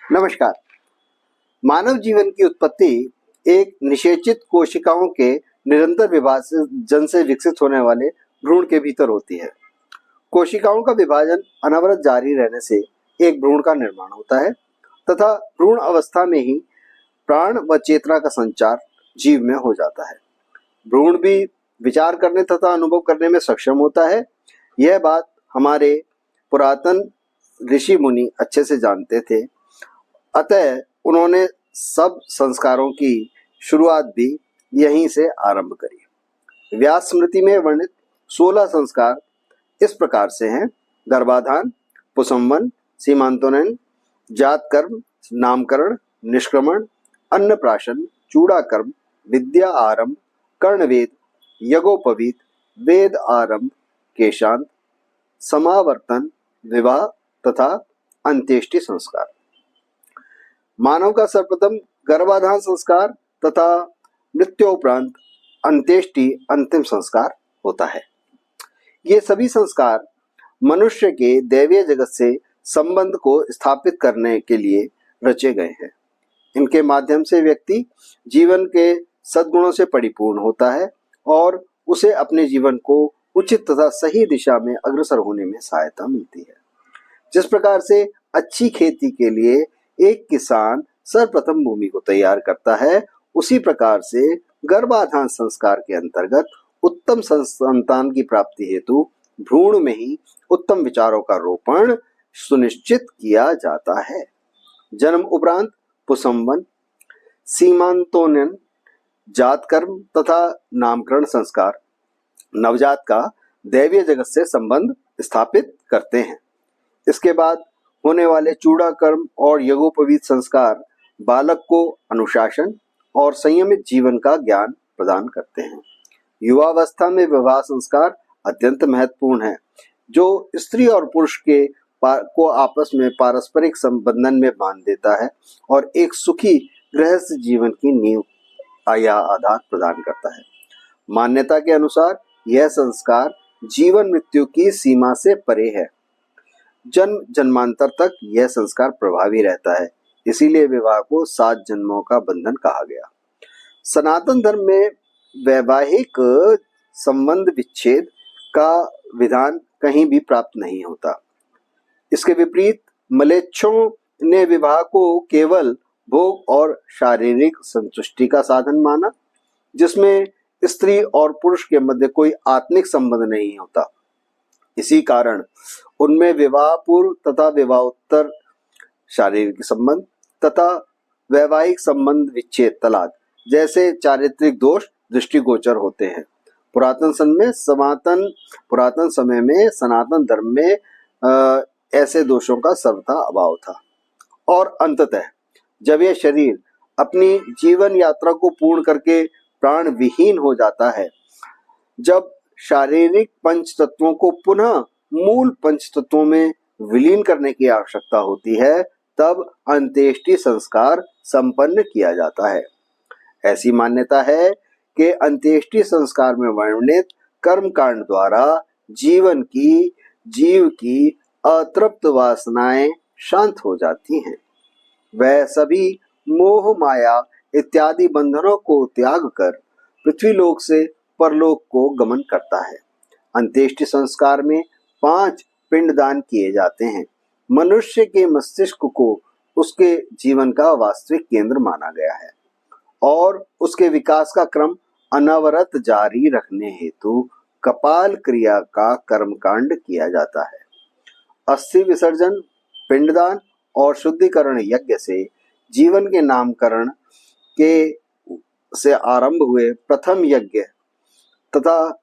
नमस्कार। मानव जीवन की उत्पत्ति एक निषेचित कोशिकाओं के निरंतर विभाजन से विकसित होने वाले भ्रूण के भीतर होती है। कोशिकाओं का विभाजन अनवरत जारी रहने से एक भ्रूण का निर्माण होता है तथा भ्रूण अवस्था में ही प्राण व चेतना का संचार जीव में हो जाता है। भ्रूण भी विचार करने तथा अनुभव करने में सक्षम होता है। यह बात हमारे पुरातन ऋषि मुनि अच्छे से जानते थे, अतः उन्होंने सब संस्कारों की शुरुआत भी यहीं से आरंभ करी। व्यास स्मृति में वर्णित 16 संस्कार इस प्रकार से हैं: गर्भाधान, पुंसवन, सीमांतोनयन, जात कर्म, नामकरण, निष्क्रमण, अन्नप्राशन, चूड़ाकर्म, विद्या आरंभ, कर्णवेद, यज्ञोपवीत, वेद आरंभ, केशांत, समावर्तन, विवाह तथा अंत्येष्टि संस्कार। मानव का सर्वप्रथम गर्भाधान संस्कार तथा मृत्योपरांत अंत्येष्टि अंतिम संस्कार होता है। ये सभी संस्कार मनुष्य के दैवीय जगत से संबंध को स्थापित करने के लिए रचे गए हैं। इनके माध्यम से व्यक्ति जीवन के सद्गुणों से परिपूर्ण होता है और उसे अपने जीवन को उचित तथा सही दिशा में अग्रसर होने में सहायता मिलती है। जिस प्रकार से अच्छी खेती के लिए एक किसान सर्वप्रथम भूमि को तैयार करता है, उसी प्रकार से गर्भाधान संस्कार के अंतर्गत उत्तम संतान की प्राप्ति हेतु भ्रूण में ही उत्तम विचारों का रोपण सुनिश्चित किया जाता है। जन्म उपरांत पुंसवन, सीमांतोनयन, जात कर्म तथा नामकरण संस्कार नवजात का दैवीय जगत से संबंध स्थापित करते हैं। इसके बाद होने वाले चूड़ा कर्म और यज्ञोपवीत संस्कार बालक को अनुशासन और संयमित जीवन का ज्ञान प्रदान करते हैं। युवावस्था में विवाह संस्कार अत्यंत महत्वपूर्ण है, जो स्त्री और पुरुष को आपस में पारस्परिक संबंधन में बांध देता है और एक सुखी गृहस्थ जीवन की नींव या आधार प्रदान करता है। मान्यता के अनुसार यह संस्कार जीवन मृत्यु की सीमा से परे है। जन्म जन्मांतर तक यह संस्कार प्रभावी रहता है, इसीलिए विवाह को 7 जन्मों का बंधन कहा गया। सनातन धर्म में वैवाहिक संबंध विच्छेद का विधान कहीं भी प्राप्त नहीं होता। इसके विपरीत मलेच्छों ने विवाह को केवल भोग और शारीरिक संतुष्टि का साधन माना, जिसमें स्त्री और पुरुष के मध्य कोई आत्मिक संबंध नहीं होता। इसी कारण उनमें विवाह पूर्व तथा विवाहोत्तर शारीरिक संबंध तथा वैवाहिक संबंध विच्छेद तलाक जैसे चारित्रिक दोष दृष्टिगोचर होते हैं। पुरातन समय में सनातन धर्म में ऐसे दोषों का सर्वथा अभाव था और अंततः जब यह शरीर अपनी जीवन यात्रा को पूर्ण करके प्राण विहीन हो जाता है, जब शारीरिक पंच तत्वों को पुनः मूल पंच तत्वों में विलीन करने की आवश्यकता होती है, तब अंत्येष्टि संस्कार संपन्न किया जाता है। ऐसी मान्यता है कि अंत्येष्टि संस्कार में वर्णित कर्म कांड द्वारा जीव की अतृप्त वासनाएं शांत हो जाती हैं। वह सभी मोह माया इत्यादि बंधनों को त्याग कर पृथ्वीलोक से परलोक को गमन करता है। अंत्येष्टि संस्कार में 5 पिंडदान किए जाते हैं। मनुष्य के मस्तिष्क को उसके जीवन का वास्तविक केंद्र माना गया है और उसके विकास का क्रम अनवरत जारी रखने हेतु कपाल क्रिया का कर्मकांड किया जाता है। अस्थि विसर्जन, पिंडदान और शुद्धिकरण यज्ञ से जीवन के नामकरण के से आरंभ हुए प्रथम यज्ञ तथा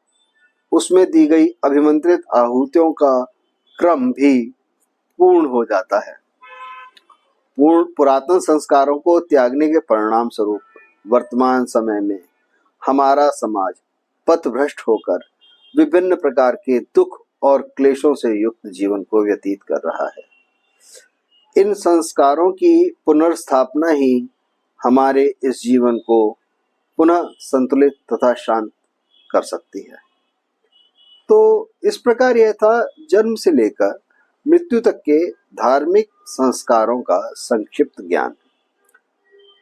उसमें दी गई अभिमंत्रित आहुतियों का क्रम भी पूर्ण हो जाता है। पुरातन संस्कारों को त्यागने के परिणाम स्वरूप वर्तमान समय में हमारा समाज पथभ्रष्ट होकर विभिन्न प्रकार के दुख और क्लेशों से युक्त जीवन को व्यतीत कर रहा है। इन संस्कारों की पुनर्स्थापना ही हमारे इस जीवन को पुनः संतुलित तथा शांत कर सकती है। तो इस प्रकार यह था जन्म से लेकर मृत्यु तक के धार्मिक संस्कारों का संक्षिप्त ज्ञान।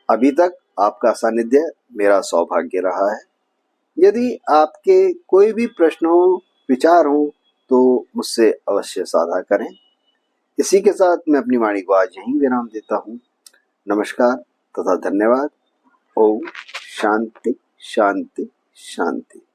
अभी तक आपका सानिध्य मेरा सौभाग्य रहा है। यदि आपके कोई भी प्रश्न हो, विचार हो, तो मुझसे अवश्य साझा करें। इसी के साथ मैं अपनी वाणी को आज यहीं विराम देता हूँ। नमस्कार तथा धन्यवाद। ओम शांति शांति शांति।